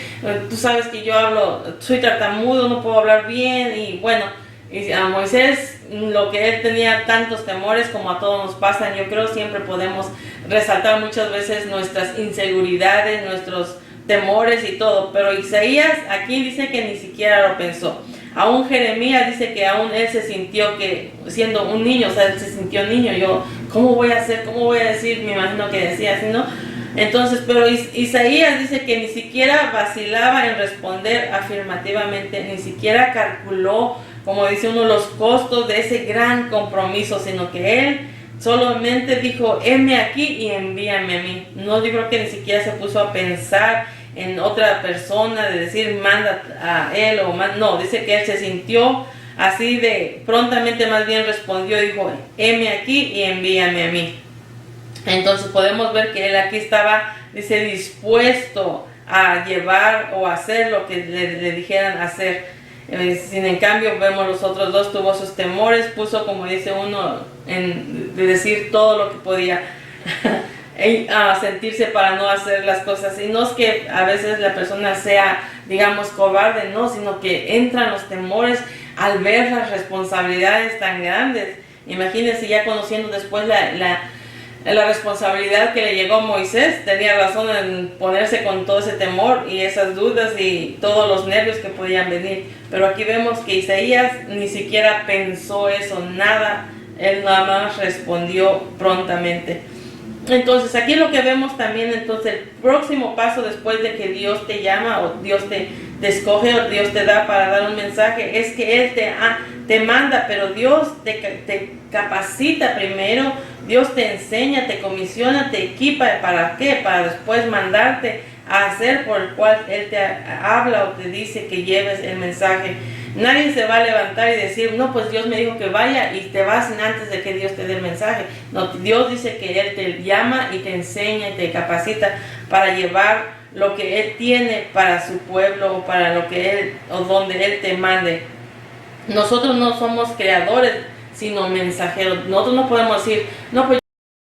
Tú sabes que yo soy tartamudo, no puedo hablar bien, y bueno, y a Moisés, lo que él tenía tantos temores, como a todos nos pasan, yo creo siempre podemos resaltar muchas veces nuestras inseguridades, nuestros temores y todo, pero Isaías aquí dice que ni siquiera lo pensó. Aún Jeremías dice que aún él se sintió que, siendo un niño, o sea, él se sintió niño, yo, ¿cómo voy a hacer? ¿Cómo voy a decir? Me imagino que decía así, ¿no? Entonces, pero Isaías dice que ni siquiera vacilaba en responder afirmativamente, ni siquiera calculó, como dice uno, los costos de ese gran compromiso, sino que él solamente dijo, heme aquí y envíame a mí. No, yo creo que ni siquiera se puso a pensar en otra persona, de decir manda a él o no, dice que él se sintió así de prontamente, más bien respondió, dijo, heme aquí y envíame a mí. Entonces podemos ver que él aquí estaba, dice, dispuesto a llevar o hacer lo que le dijeran hacer. Sin en cambio vemos los otros dos, tuvo sus temores, puso, como dice uno, de decir todo lo que podía a sentirse para no hacer las cosas. Y no es que a veces la persona sea, digamos, cobarde, no, sino que entran los temores al ver las responsabilidades tan grandes. Imagínense, ya conociendo después la responsabilidad que le llegó a Moisés, tenía razón en ponerse con todo ese temor y esas dudas y todos los nervios que podían venir. Pero aquí vemos que Isaías ni siquiera pensó eso, nada, él nada más respondió prontamente. Entonces aquí lo que vemos también, entonces el próximo paso después de que Dios te llama o Dios te escoge o Dios te da para dar un mensaje, es que Él te manda, pero Dios te capacita primero, Dios te enseña, te comisiona, te equipa. ¿Para qué? Para después mandarte a hacer por el cual Él te habla o te dice que lleves el mensaje. Nadie se va a levantar y decir, no, pues Dios me dijo que vaya y te vas antes de que Dios te dé el mensaje. No, Dios dice que Él te llama y te enseña y te capacita para llevar lo que Él tiene para su pueblo o para lo que Él o donde Él te mande. Nosotros no somos creadores, sino mensajeros. Nosotros no podemos decir, no, pues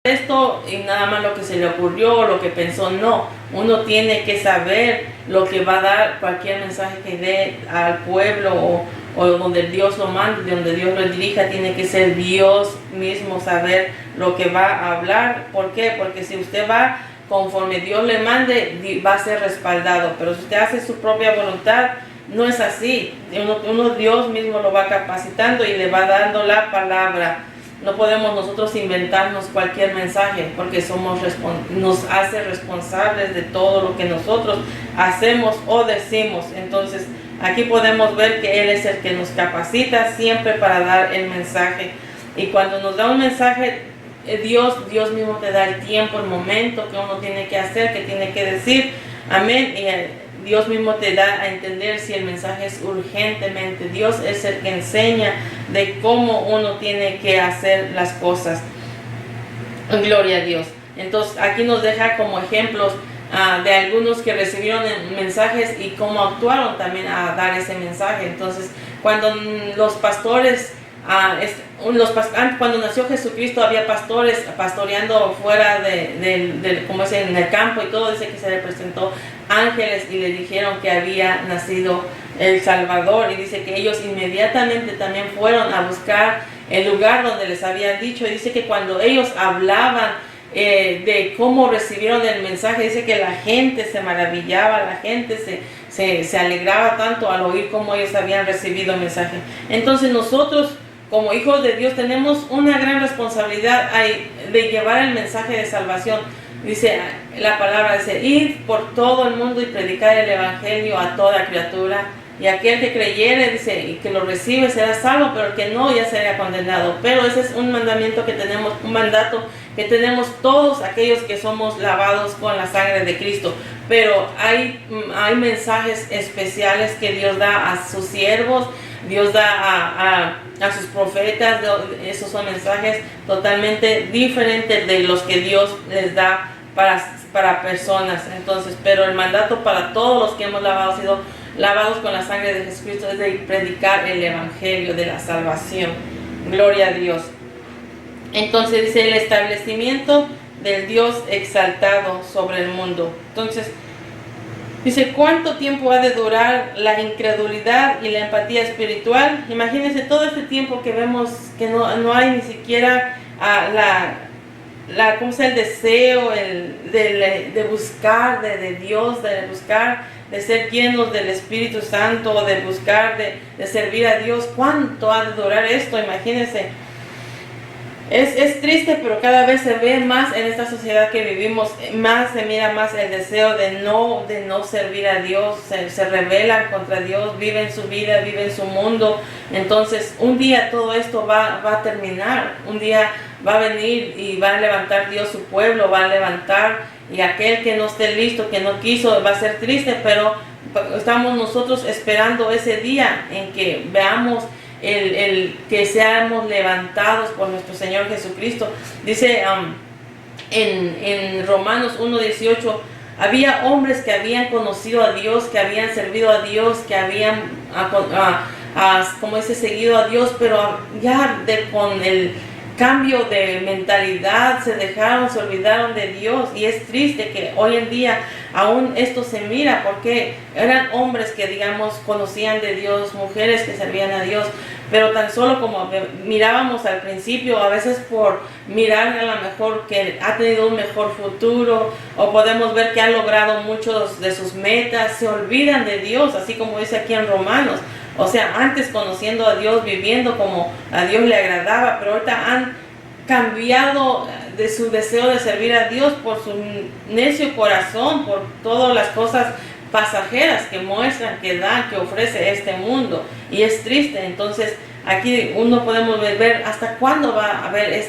esto y nada más lo que se le ocurrió o lo que pensó. No, uno tiene que saber lo que va a dar cualquier mensaje que dé al pueblo o donde Dios lo mande, donde Dios lo dirija. Tiene que ser Dios mismo saber lo que va a hablar. ¿Por qué? Porque si usted va conforme Dios le mande, va a ser respaldado, pero si usted hace su propia voluntad, no es así. Dios mismo lo va capacitando y le va dando la palabra. No podemos nosotros inventarnos cualquier mensaje, porque nos hace responsables de todo lo que nosotros hacemos o decimos. Entonces aquí podemos ver que Él es el que nos capacita siempre para dar el mensaje. Y cuando nos da un mensaje, Dios mismo te da el tiempo, el momento que uno tiene que hacer, que tiene que decir. Amén. Y Dios mismo te da a entender si el mensaje es urgentemente. Dios es el que enseña de cómo uno tiene que hacer las cosas. Gloria a Dios. Entonces aquí nos deja como ejemplos de algunos que recibieron mensajes y cómo actuaron también a dar ese mensaje. Entonces cuando los pastores, cuando nació Jesucristo, había pastores pastoreando fuera como es en el campo y todo. Dice que se le presentó ángeles y le dijeron que había nacido el Salvador, y dice que ellos inmediatamente también fueron a buscar el lugar donde les habían dicho. Y dice que cuando ellos hablaban de cómo recibieron el mensaje, dice que la gente se maravillaba, la gente se alegraba tanto al oír cómo ellos habían recibido el mensaje. Entonces nosotros, como hijos de Dios, tenemos una gran responsabilidad de llevar el mensaje de salvación. Dice la palabra, dice, id por todo el mundo y predicar el evangelio a toda criatura. Y aquel que creyere, dice, y que lo recibe será salvo, pero el que no ya será condenado. Pero ese es un mandamiento que tenemos, un mandato que tenemos todos aquellos que somos lavados con la sangre de Cristo. Pero hay mensajes especiales que Dios da a sus siervos, Dios da a sus profetas. Esos son mensajes totalmente diferentes de los que Dios les da para personas. Entonces, pero el mandato para todos los que hemos sido lavados con la sangre de Jesucristo es de predicar el evangelio de la salvación. Gloria a Dios. Entonces dice el establecimiento del Dios exaltado sobre el mundo. Entonces dice, ¿cuánto tiempo ha de durar la incredulidad y la empatía espiritual? Imagínense todo este tiempo que vemos que no hay ni siquiera ¿cómo sea? El deseo de buscar de Dios, de buscar de ser llenos del Espíritu Santo, de buscar de servir a Dios. ¿Cuánto ha de durar esto? Imagínense. Es triste, pero cada vez se ve más en esta sociedad que vivimos, se mira más el deseo de no servir a Dios, se rebelan contra Dios, viven su vida, viven su mundo. Entonces, un día todo esto va a terminar, un día va a venir y va a levantar Dios su pueblo, va a levantar, y aquel que no esté listo, que no quiso, va a ser triste, pero estamos nosotros esperando ese día en que veamos que seamos levantados por nuestro Señor Jesucristo. Dice en Romanos 1:18, había hombres que habían conocido a Dios, que habían servido a Dios, que habían como dice, seguido a Dios, pero ya con el cambio de mentalidad se olvidaron de Dios. Y es triste que hoy en día aún esto se mira, porque eran hombres que, digamos, conocían de Dios, mujeres que servían a Dios, pero tan solo como mirábamos al principio, a veces por mirar a lo mejor que ha tenido un mejor futuro, o podemos ver que han logrado muchos de sus metas, se olvidan de Dios, así como dice aquí en Romanos. O sea, antes conociendo a Dios, viviendo como a Dios le agradaba, pero ahorita han cambiado de su deseo de servir a Dios por su necio corazón, por todas las cosas pasajeras que muestran, que dan, que ofrece este mundo. Y es triste. Entonces aquí uno podemos ver hasta cuándo va a haber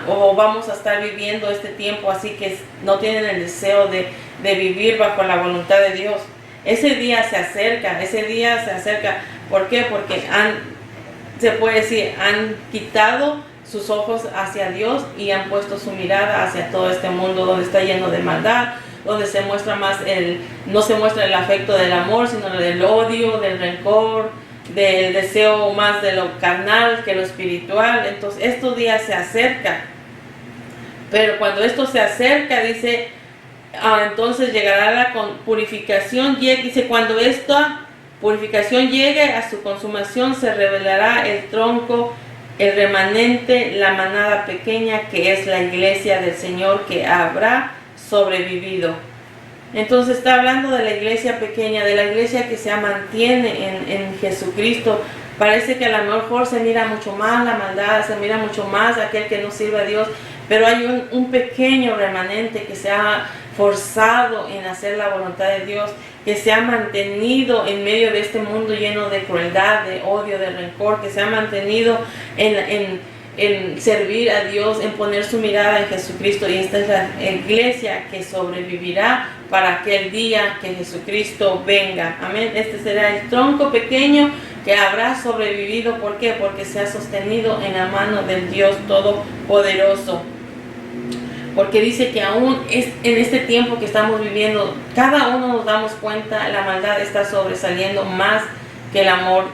o vamos a estar viviendo este tiempo así, que no tienen el deseo de vivir bajo la voluntad de Dios. Ese día se acerca. ¿Por qué? Porque han quitado sus ojos hacia Dios y han puesto su mirada hacia todo este mundo donde está lleno de maldad, donde se muestra más no se muestra el afecto del amor, sino del odio, del rencor, del deseo más de lo carnal que lo espiritual. Entonces estos días se acercan. Pero cuando esto se acerca, dice, entonces llegará la purificación. Dice, cuando esta purificación llegue a su consumación, se revelará el tronco, el remanente, la manada pequeña, que es la iglesia del Señor, que habrá sobrevivido. Entonces está hablando de la iglesia pequeña, de la iglesia que se mantiene en Jesucristo. Parece que a lo mejor se mira mucho más la maldad, se mira mucho más aquel que no sirve a Dios, pero hay un pequeño remanente que se ha forzado en hacer la voluntad de Dios, que se ha mantenido en medio de este mundo lleno de crueldad, de odio, de rencor, que se ha mantenido en servir a Dios, en poner su mirada en Jesucristo. Y esta es la iglesia que sobrevivirá para aquel día que Jesucristo venga. Amén. Este será el tronco pequeño que habrá sobrevivido. ¿Por qué? Porque se ha sostenido en la mano del Dios Todopoderoso. Porque dice que aún en este tiempo que estamos viviendo, cada uno nos damos cuenta, la maldad está sobresaliendo más que el amor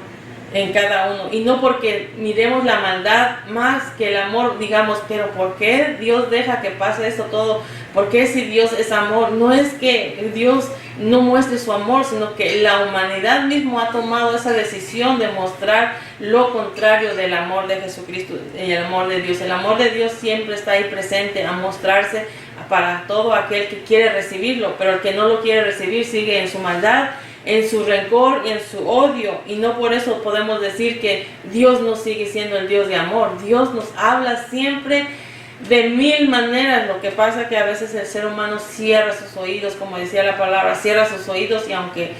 en cada uno. Y no porque miremos la maldad más que el amor, digamos, pero ¿por qué Dios deja que pase esto todo? ¿Por qué si Dios es amor? No es que Dios no muestre su amor, sino que la humanidad mismo ha tomado esa decisión de mostrar lo contrario del amor de Jesucristo y el amor de Dios. El amor de Dios siempre está ahí presente a mostrarse para todo aquel que quiere recibirlo, pero el que no lo quiere recibir sigue en su maldad, en su rencor y en su odio. Y no por eso podemos decir que Dios no sigue siendo el Dios de amor. Dios nos habla siempre de mil maneras. Lo que pasa es que a veces el ser humano cierra sus oídos, como decía la palabra, cierra sus oídos, y aunque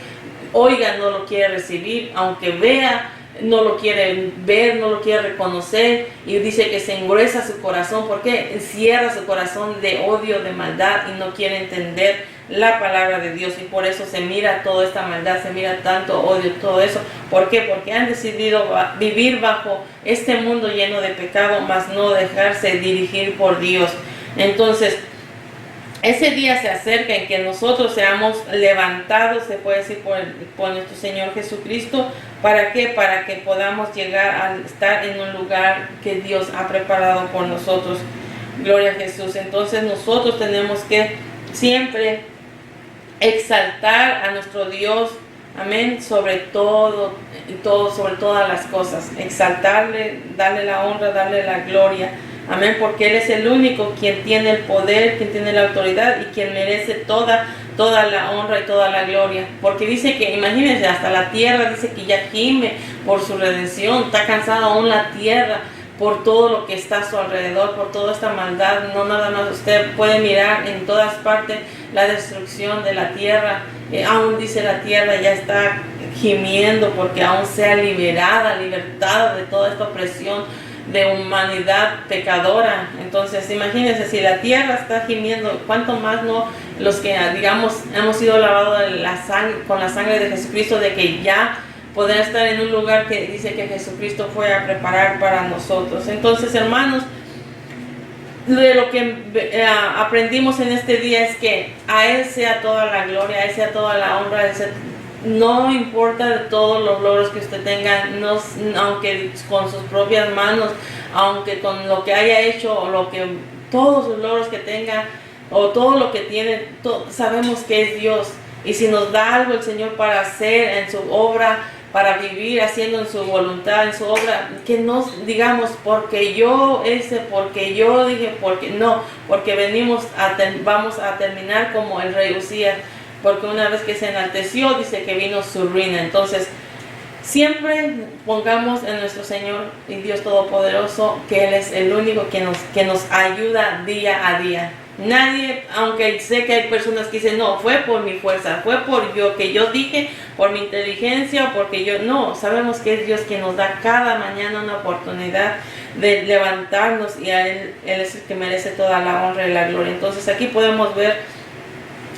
oiga no lo quiere recibir, aunque vea no lo quiere ver, no lo quiere reconocer, y dice que se engruesa su corazón porque cierra su corazón de odio, de maldad, y no quiere entender la palabra de Dios. Y por eso se mira toda esta maldad, se mira tanto odio, todo eso. ¿Por qué? Porque han decidido vivir bajo este mundo lleno de pecado, mas no dejarse dirigir por Dios. Entonces ese día se acerca en que nosotros seamos levantados, se puede decir, por nuestro Señor Jesucristo. ¿Para qué? Para que podamos llegar a estar en un lugar que Dios ha preparado por nosotros. Gloria a Jesús. Entonces nosotros tenemos que siempre exaltar a nuestro Dios, amén, sobre todo, sobre todas las cosas. Exaltarle, darle la honra, darle la gloria. Amén, porque Él es el único quien tiene el poder, quien tiene la autoridad y quien merece toda la honra y toda la gloria. Porque dice que, imagínense, hasta la tierra dice que ya gime por su redención. Está cansada aún la tierra por todo lo que está a su alrededor, por toda esta maldad. No nada más, usted puede mirar en todas partes la destrucción de la tierra. Aún dice la tierra ya está gimiendo porque aún sea libertada de toda esta opresión de humanidad pecadora. Entonces imagínense, si la tierra está gimiendo, cuánto más no los que, digamos, hemos sido lavados con la sangre de Jesucristo, de que ya poder estar en un lugar que dice que Jesucristo fue a preparar para nosotros. Entonces, hermanos, de lo que aprendimos en este día es que a Él sea toda la gloria, a Él sea toda la honra, no importa de todos los logros que usted tenga, no, aunque con sus propias manos, aunque con lo que haya hecho, o todos los logros que tenga, o todo lo que tiene, sabemos que es Dios. Y si nos da algo el Señor para hacer en su obra, para vivir haciendo en su voluntad, en su obra, que no digamos porque yo dije, porque no, porque vamos a terminar como el rey Usías, porque una vez que se enalteció, dice que vino su ruina. Entonces, siempre pongamos en nuestro Señor y Dios Todopoderoso, que Él es el único que nos ayuda día a día. Nadie, aunque sé que hay personas que dicen, no, fue por mi fuerza, fue por que yo dije, por mi inteligencia, porque no, sabemos que es Dios quien nos da cada mañana una oportunidad de levantarnos, y a Él es el que merece toda la honra y la gloria. Entonces aquí podemos ver,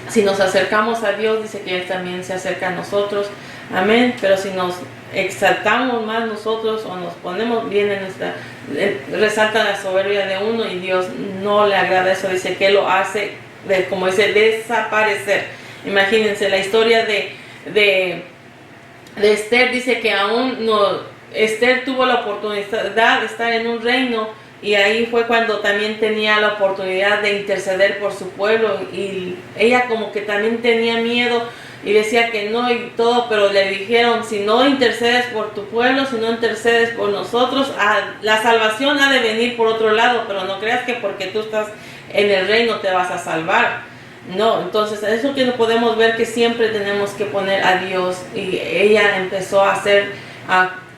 si nos acercamos a Dios, dice que Él también se acerca a nosotros, amén. Pero si nos exaltamos más nosotros, o nos ponemos bien resalta la soberbia de uno, y Dios no le agrada eso. Dice que lo hace, como dice, desaparecer. Imagínense la historia de Esther. Dice que aún no, Esther tuvo la oportunidad de estar en un reino, y ahí fue cuando también tenía la oportunidad de interceder por su pueblo, y ella como que también tenía miedo y decía que no y todo, pero le dijeron, si no intercedes por tu pueblo, si no intercedes por nosotros, la salvación ha de venir por otro lado, pero no creas que porque tú estás en el reino te vas a salvar. No, entonces eso que podemos ver, que siempre tenemos que poner a Dios, y ella empezó a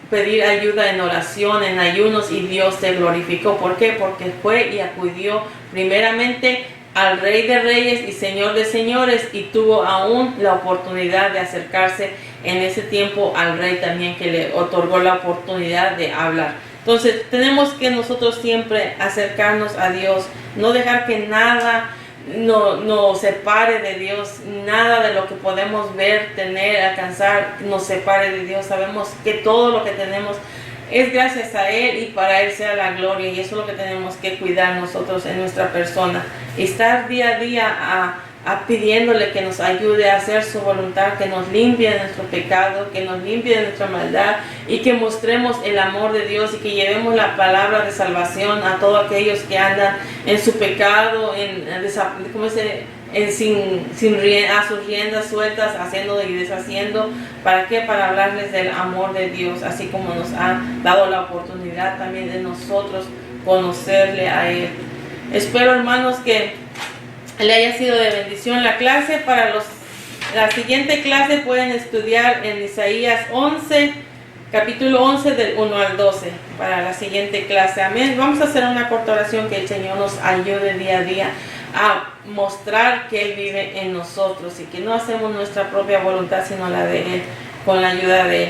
pedir ayuda en oración, en ayunos, y Dios se glorificó. ¿Por qué? Porque fue y acudió primeramente al Rey de Reyes y Señor de Señores, y tuvo aún la oportunidad de acercarse en ese tiempo al Rey también, que le otorgó la oportunidad de hablar. Entonces tenemos que nosotros siempre acercarnos a Dios, no dejar que nada nos separe de Dios, nada de lo que podemos ver, tener, alcanzar, nos separe de Dios. Sabemos que todo lo que tenemos es gracias a Él, y para Él sea la gloria, y eso es lo que tenemos que cuidar nosotros en nuestra persona, estar día a día pidiéndole que nos ayude a hacer su voluntad, que nos limpie de nuestro pecado, que nos limpie de nuestra maldad, y que mostremos el amor de Dios, y que llevemos la palabra de salvación a todos aquellos que andan en su pecado, a sus riendas sueltas, haciendo y deshaciendo. ¿Para qué? Para hablarles del amor de Dios, así como nos ha dado la oportunidad también de nosotros conocerle a Él. Espero, hermanos, que le haya sido de bendición la clase. Para la siguiente clase pueden estudiar en Isaías 11, capítulo 11 del 1 al 12, para la siguiente clase. Amén. Vamos a hacer una corta oración, que el Señor nos ayude día a día a mostrar que Él vive en nosotros, y que no hacemos nuestra propia voluntad, sino la de Él, con la ayuda de Él.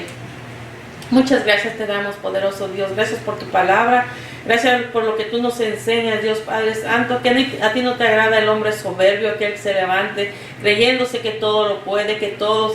Muchas gracias te damos, poderoso Dios. Gracias por tu palabra. Gracias por lo que tú nos enseñas, Dios Padre Santo, que a ti no te agrada el hombre soberbio, aquel que se levante creyéndose que todo lo puede, que todo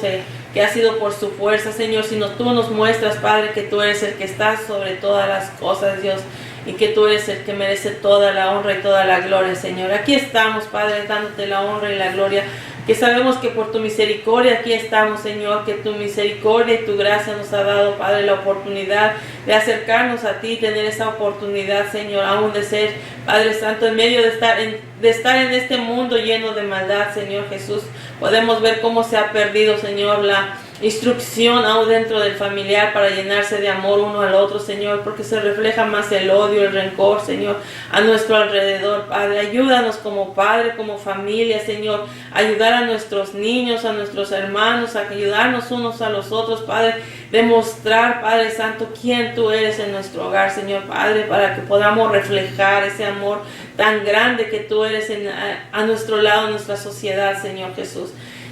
que ha sido por su fuerza, Señor, sino tú nos muestras, Padre, que tú eres el que está sobre todas las cosas, Dios, y que tú eres el que merece toda la honra y toda la gloria, Señor. Aquí estamos, Padre, dándote la honra y la gloria, que sabemos que por tu misericordia aquí estamos, Señor, que tu misericordia y tu gracia nos ha dado, Padre, la oportunidad de acercarnos a ti, tener esa oportunidad, Señor, aún de ser, Padre Santo, en medio de estar en este mundo lleno de maldad, Señor Jesús. Podemos ver cómo se ha perdido, Señor, la instrucción aún dentro del familiar para llenarse de amor uno al otro, Señor, porque se refleja más el odio, el rencor, Señor, a nuestro alrededor, Padre. Ayúdanos como Padre, como familia, Señor, ayudar a nuestros niños, a nuestros hermanos, a ayudarnos unos a los otros, Padre, demostrar, Padre Santo, quién tú eres en nuestro hogar, Señor, Padre, para que podamos reflejar ese amor tan grande que tú eres a nuestro lado, en nuestra sociedad, Señor Jesús.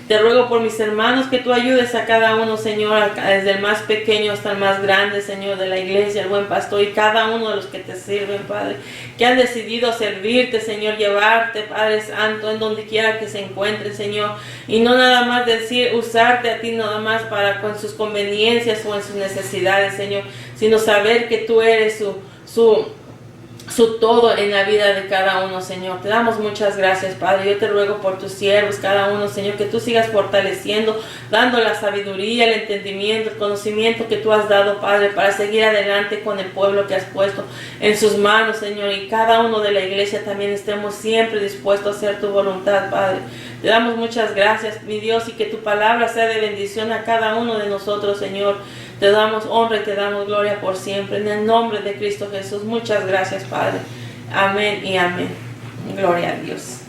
Te ruego por mis hermanos que tú ayudes a cada uno, Señor, desde el más pequeño hasta el más grande, Señor, de la iglesia, el buen pastor, y cada uno de los que te sirven, Padre, que han decidido servirte, Señor, llevarte, Padre Santo, en donde quiera que se encuentren, Señor, y no nada más decir, usarte a ti nada más para con sus conveniencias o en sus necesidades, Señor, sino saber que tú eres su todo en la vida de cada uno, Señor. Te damos muchas gracias, Padre. Yo te ruego por tus siervos, cada uno, Señor, que tú sigas fortaleciendo, dando la sabiduría, el entendimiento, el conocimiento que tú has dado, Padre, para seguir adelante con el pueblo que has puesto en sus manos, Señor. Y cada uno de la iglesia también estemos siempre dispuestos a hacer tu voluntad, Padre. Te damos muchas gracias, mi Dios, y que tu palabra sea de bendición a cada uno de nosotros, Señor. Te damos honra y te damos gloria por siempre. En el nombre de Cristo Jesús. Muchas gracias, Padre. Amén y amén. Gloria a Dios.